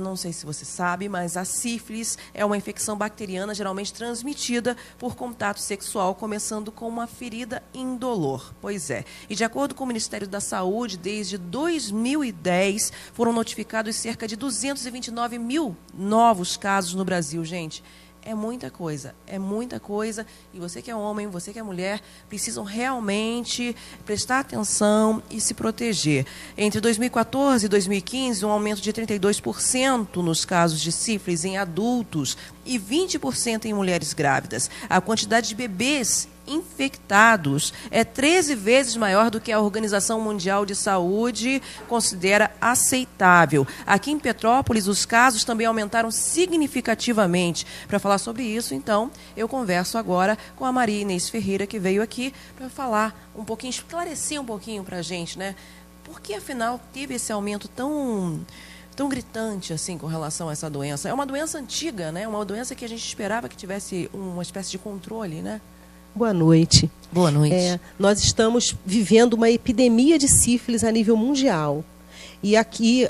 Não sei se você sabe, mas a sífilis é uma infecção bacteriana geralmente transmitida por contato sexual, começando com uma ferida indolor. Pois é. E de acordo com o Ministério da Saúde, desde 2010 foram notificados cerca de 229 mil novos casos no Brasil, gente. É muita coisa, e você que é homem, você que é mulher, precisam realmente prestar atenção e se proteger. Entre 2014 e 2015, um aumento de 32% nos casos de sífilis em adultos e 20% em mulheres grávidas. A quantidade de bebês infectados é 13 vezes maior do que a Organização Mundial de Saúde considera aceitável. Aqui em Petrópolis, os casos também aumentaram significativamente. Para falar sobre isso, então, eu converso agora com a Maria Inês Ferreira, que veio aqui para falar um pouquinho, esclarecer um pouquinho para a gente, né? Por que, afinal, teve esse aumento tão gritante assim com relação a essa doença? É uma doença antiga, né? Uma doença que a gente esperava que tivesse uma espécie de controle, né? Boa noite. Boa noite. Nós estamos vivendo uma epidemia de sífilis a nível mundial. E aqui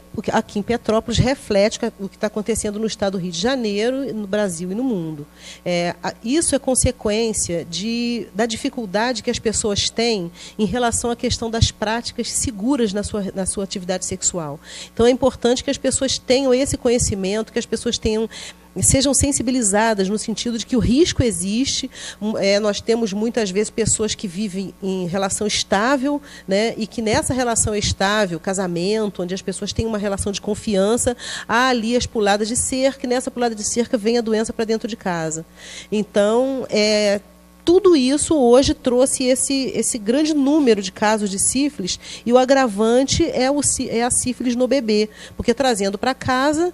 em Petrópolis reflete o que está acontecendo no estado do Rio de Janeiro, no Brasil e no mundo. Isso é consequência da dificuldade que as pessoas têm em relação à questão das práticas seguras na sua atividade sexual. Então é importante que as pessoas tenham esse conhecimento, que as pessoas sejam sensibilizadas no sentido de que o risco existe. Nós temos muitas vezes pessoas que vivem em relação estável, né, e que nessa relação estável, casamento, onde as pessoas têm uma relação de confiança, há ali as puladas de cerca, e nessa pulada de cerca vem a doença para dentro de casa. Então, tudo isso hoje trouxe esse grande número de casos de sífilis, e o agravante é a sífilis no bebê, porque trazendo para casa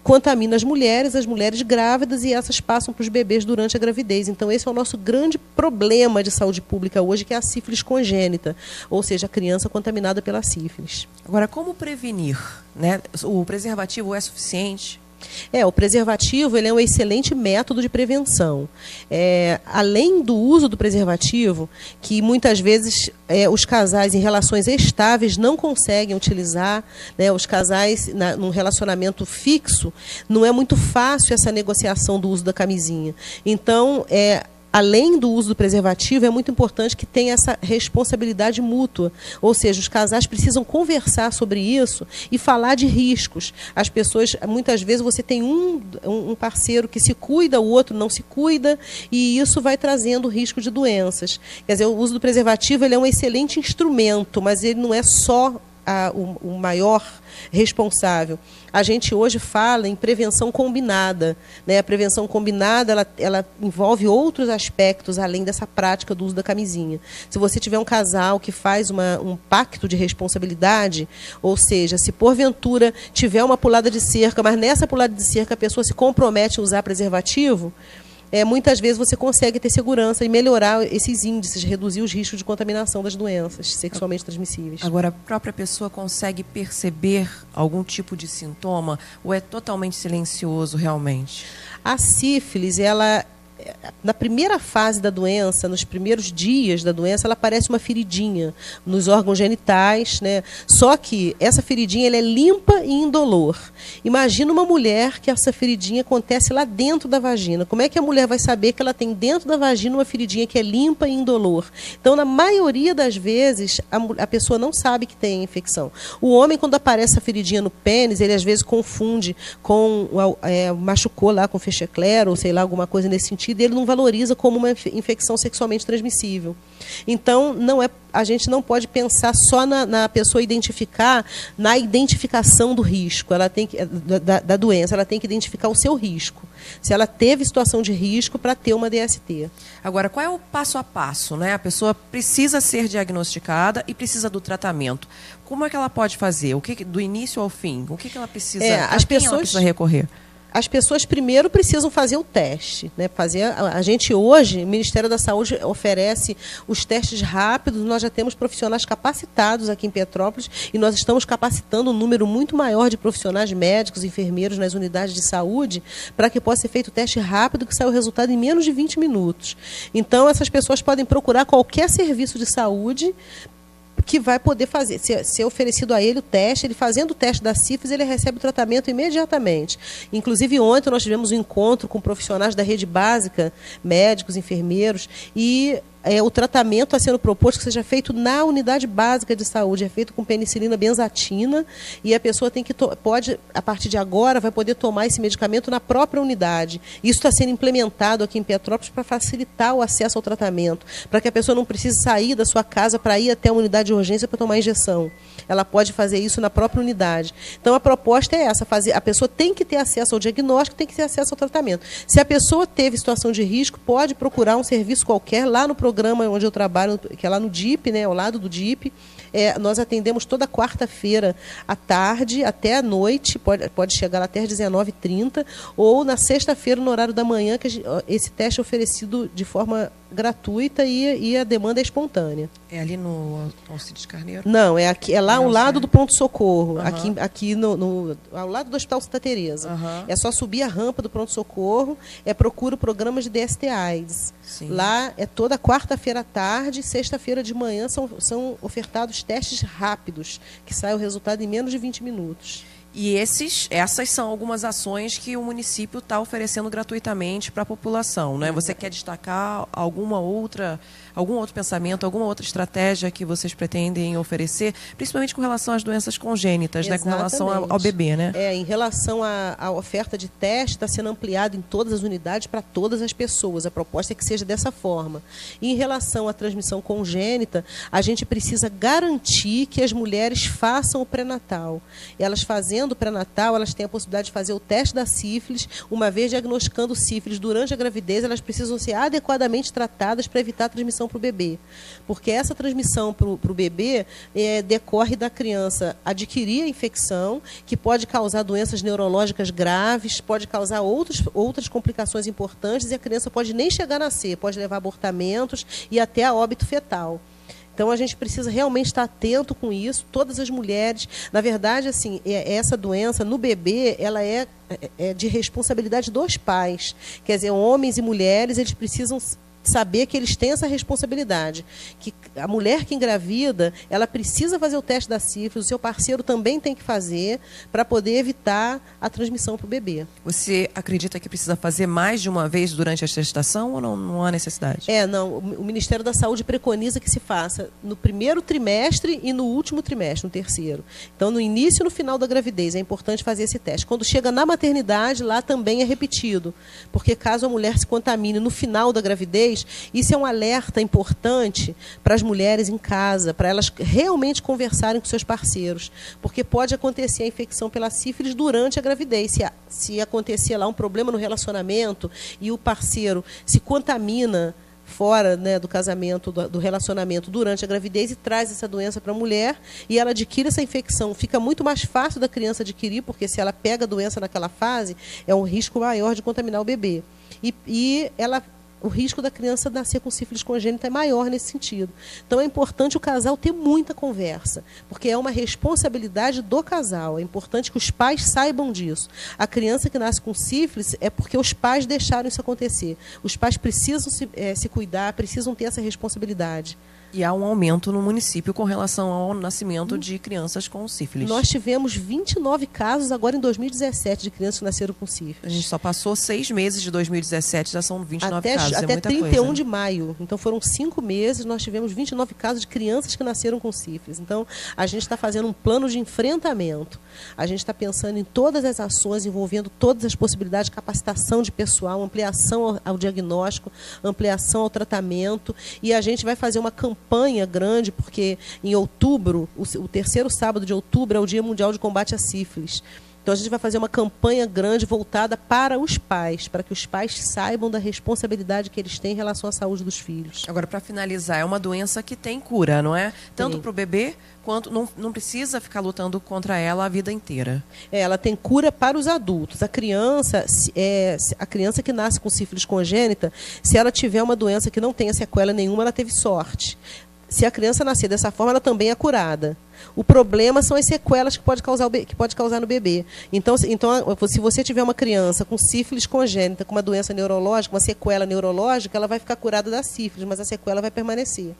contamina as mulheres grávidas, e essas passam para os bebês durante a gravidez. Então, esse é o nosso grande problema de saúde pública hoje, que é a sífilis congênita, ou seja, a criança contaminada pela sífilis. Agora, como prevenir, né? O preservativo é suficiente? O preservativo ele é um excelente método de prevenção. Além do uso do preservativo, que muitas vezes os casais em relações estáveis não conseguem utilizar, né, os casais num relacionamento fixo, não é muito fácil essa negociação do uso da camisinha. Então, além do uso do preservativo, é muito importante que tenha essa responsabilidade mútua. Ou seja, os casais precisam conversar sobre isso e falar de riscos. As pessoas, muitas vezes, você tem um parceiro que se cuida, o outro não se cuida, e isso vai trazendo risco de doenças. Quer dizer, o uso do preservativo ele é um excelente instrumento, mas ele não é só o maior responsável. A gente hoje fala em prevenção combinada, né? A prevenção combinada ela envolve outros aspectos além dessa prática do uso da camisinha. Se você tiver um casal que faz um pacto de responsabilidade, ou seja, se porventura tiver uma pulada de cerca, mas nessa pulada de cerca a pessoa se compromete a usar preservativo, muitas vezes você consegue ter segurança e melhorar esses índices, reduzir os riscos de contaminação das doenças sexualmente transmissíveis. Agora, a própria pessoa consegue perceber algum tipo de sintoma ou é totalmente silencioso realmente? A sífilis, na primeira fase da doença, nos primeiros dias da doença, ela parece uma feridinha nos órgãos genitais, né? Só que essa feridinha ela é limpa e indolor. Imagina uma mulher que essa feridinha acontece lá dentro da vagina. Como é que a mulher vai saber que ela tem dentro da vagina uma feridinha que é limpa e indolor? Então, na maioria das vezes, a pessoa não sabe que tem infecção. O homem, quando aparece a feridinha no pênis, ele às vezes confunde com machucou lá com fecheclero, ou sei lá, alguma coisa nesse sentido, ele não valoriza como uma infecção sexualmente transmissível. Então, a gente não pode pensar só na pessoa identificar, na identificação do risco, da doença, ela tem que identificar o seu risco. Se ela teve situação de risco para ter uma DST. Agora, qual é o passo a passo, né? A pessoa precisa ser diagnosticada e precisa do tratamento. Como é que ela pode fazer? Do início ao fim? O que ela precisa, ela precisa recorrer? As pessoas primeiro precisam fazer o teste, né? A gente hoje, o Ministério da Saúde oferece os testes rápidos, nós já temos profissionais capacitados aqui em Petrópolis e nós estamos capacitando um número muito maior de profissionais médicos, enfermeiros nas unidades de saúde para que possa ser feito o teste rápido que sai o resultado em menos de 20 minutos. Então, essas pessoas podem procurar qualquer serviço de saúde que vai poder fazer, ser oferecido a ele o teste. Ele fazendo o teste da sífilis, ele recebe o tratamento imediatamente. Inclusive, ontem nós tivemos um encontro com profissionais da rede básica, médicos, enfermeiros, e o tratamento está sendo proposto que seja feito na unidade básica de saúde, é feito com penicilina benzatina, e a pessoa pode, a partir de agora, vai poder tomar esse medicamento na própria unidade. Isso está sendo implementado aqui em Petrópolis para facilitar o acesso ao tratamento, para que a pessoa não precise sair da sua casa para ir até a unidade de urgência para tomar injeção. Ela pode fazer isso na própria unidade. Então, a proposta é essa, a pessoa tem que ter acesso ao diagnóstico, tem que ter acesso ao tratamento. Se a pessoa teve situação de risco, pode procurar um serviço qualquer lá no programa onde eu trabalho, que é lá no DIP, né, ao lado do DIP. Nós atendemos toda quarta-feira à tarde até à noite, pode chegar até às 19h30, ou na sexta-feira, no horário da manhã, que esse teste é oferecido de forma gratuita e a demanda é espontânea. É ali no Alcides Carneiro? Não, é lá ao lado do pronto-socorro, aqui ao lado do Hospital Santa Teresa. É só subir a rampa do pronto-socorro, procura o programa de DST-AIDS. Lá é toda quarta-feira à tarde, sexta-feira de manhã são ofertados testes rápidos, que sai o resultado em menos de 20 minutos. E essas são algumas ações que o município está oferecendo gratuitamente para a população, né? Você quer destacar algum outro pensamento, alguma outra estratégia que vocês pretendem oferecer, principalmente com relação às doenças congênitas, né? Com relação ao bebê, né? Em relação à oferta de teste, está sendo ampliado em todas as unidades para todas as pessoas. A proposta é que seja dessa forma. E em relação à transmissão congênita, a gente precisa garantir que as mulheres façam o pré-natal. Elas fazendo o pré-natal, elas têm a possibilidade de fazer o teste da sífilis. Uma vez diagnosticando sífilis durante a gravidez, elas precisam ser adequadamente tratadas para evitar a transmissão para o bebê. Porque essa transmissão para o bebê decorre da criança adquirir a infecção, que pode causar doenças neurológicas graves, pode causar outras complicações importantes, e a criança pode nem chegar a nascer, pode levar a abortamentos e até a óbito fetal. Então, a gente precisa realmente estar atento com isso, todas as mulheres. Na verdade, assim, essa doença no bebê, ela é de responsabilidade dos pais. Quer dizer, homens e mulheres, eles precisam saber que eles têm essa responsabilidade, que a mulher que engravida, ela precisa fazer o teste da sífilis, o seu parceiro também tem que fazer, para poder evitar a transmissão para o bebê. Você acredita que precisa fazer mais de uma vez durante a gestação ou não há necessidade? Não. O Ministério da Saúde preconiza que se faça no primeiro trimestre e no último trimestre, no terceiro. Então, no início e no final da gravidez, é importante fazer esse teste. Quando chega na maternidade, lá também é repetido, porque caso a mulher se contamine no final da gravidez, isso é um alerta importante para as mulheres em casa, para elas realmente conversarem com seus parceiros, porque pode acontecer a infecção pela sífilis durante a gravidez. Se acontecer lá um problema no relacionamento e o parceiro se contamina fora, né, do casamento, do relacionamento, durante a gravidez, e traz essa doença para a mulher, e ela adquire essa infecção. Fica muito mais fácil da criança adquirir, porque se ela pega a doença naquela fase, é um risco maior de contaminar o bebê. O risco da criança nascer com sífilis congênita é maior nesse sentido. Então, é importante o casal ter muita conversa, porque é uma responsabilidade do casal. É importante que os pais saibam disso. A criança que nasce com sífilis é porque os pais deixaram isso acontecer. Os pais precisam se cuidar, precisam ter essa responsabilidade. E há um aumento no município com relação ao nascimento de crianças com sífilis. Nós tivemos 29 casos agora em 2017 de crianças que nasceram com sífilis. A gente só passou 6 meses de 2017, já são 29 casos. Até 31 de maio. Então, foram 5 meses, nós tivemos 29 casos de crianças que nasceram com sífilis. Então, a gente está fazendo um plano de enfrentamento. A gente está pensando em todas as ações, envolvendo todas as possibilidades de capacitação de pessoal, ampliação ao diagnóstico, ampliação ao tratamento. E a gente vai fazer uma campanha grande, porque em outubro, o terceiro sábado de outubro, é o Dia Mundial de Combate à Sífilis. Então, a gente vai fazer uma campanha grande voltada para os pais, para que os pais saibam da responsabilidade que eles têm em relação à saúde dos filhos. Agora, para finalizar, é uma doença que tem cura, não é? Tanto para o bebê, quanto não precisa ficar lutando contra ela a vida inteira. Ela tem cura para os adultos. A criança que nasce com sífilis congênita, se ela tiver uma doença que não tenha sequela nenhuma, ela teve sorte. Se a criança nascer dessa forma, ela também é curada. O problema são as sequelas que pode causar no bebê. Então, se você tiver uma criança com sífilis congênita, com uma doença neurológica, uma sequela neurológica, ela vai ficar curada da sífilis, mas a sequela vai permanecer.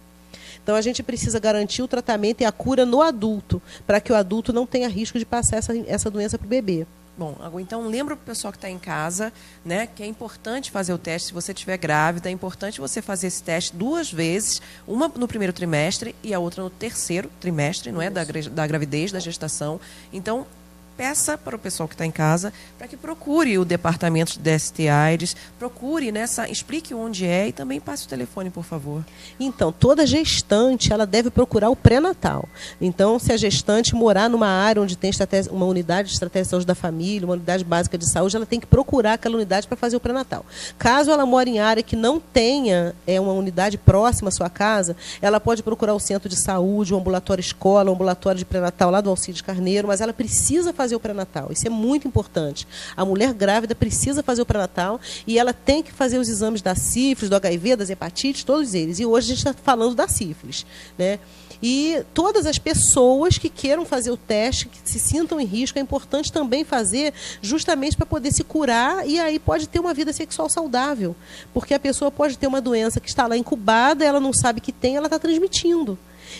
Então, a gente precisa garantir o tratamento e a cura no adulto, para que o adulto não tenha risco de passar essa doença para o bebê. Bom, então lembra para o pessoal que está em casa, né, que é importante fazer o teste se você estiver grávida, é importante você fazer esse teste 2 vezes, uma no primeiro trimestre e a outra no terceiro trimestre, não é, da gravidez, da gestação. Então, peça para o pessoal que está em casa para que procure o departamento de DST/AIDS, procure explique onde é e também passe o telefone, por favor. Então, toda gestante, ela deve procurar o pré-natal. Então, se a gestante morar numa área onde tem uma unidade de estratégia de saúde da família, uma unidade básica de saúde, ela tem que procurar aquela unidade para fazer o pré-natal. Caso ela mora em área que não tenha uma unidade próxima à sua casa, ela pode procurar o centro de saúde, o ambulatório escola, o ambulatório de pré-natal lá do Alcides Carneiro, mas ela precisa fazer o pré-natal. Isso é muito importante. A mulher grávida precisa fazer o pré-natal e ela tem que fazer os exames da sífilis, do HIV, das hepatites, todos eles. E hoje a gente está falando da sífilis, né? E todas as pessoas que queiram fazer o teste, que se sintam em risco, é importante também fazer justamente para poder se curar e aí pode ter uma vida sexual saudável. Porque a pessoa pode ter uma doença que está lá incubada, ela não sabe que tem, ela está transmitindo.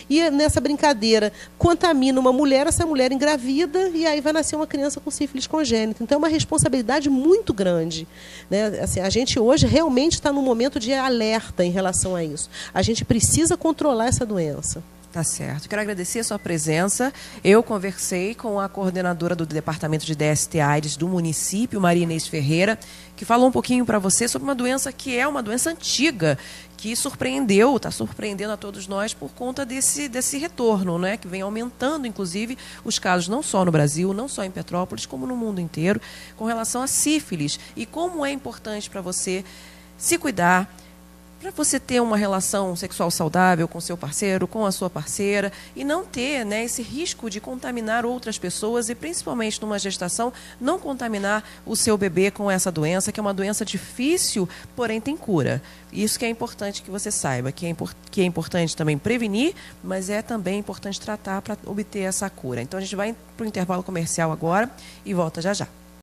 E nessa brincadeira, contamina uma mulher, essa mulher engravida e aí vai nascer uma criança com sífilis congênita. Então é uma responsabilidade muito grande, né? Assim, a gente hoje realmente está num momento de alerta em relação a isso. A gente precisa controlar essa doença. Tá certo. Quero agradecer a sua presença. Eu conversei com a coordenadora do Departamento de DST/AIDS do município, Maria Inês Ferreira, que falou um pouquinho para você sobre uma doença que é uma doença antiga, que está surpreendendo a todos nós por conta desse retorno, né, que vem aumentando, inclusive, os casos não só no Brasil, não só em Petrópolis, como no mundo inteiro, com relação à sífilis. E como é importante para você se cuidar, para você ter uma relação sexual saudável com seu parceiro, com a sua parceira, e não ter, né, esse risco de contaminar outras pessoas e, principalmente numa gestação, não contaminar o seu bebê com essa doença, que é uma doença difícil, porém tem cura. Isso que é importante que você saiba, que é importante também prevenir, mas é também importante tratar para obter essa cura. Então, a gente vai para o intervalo comercial agora e volta já já.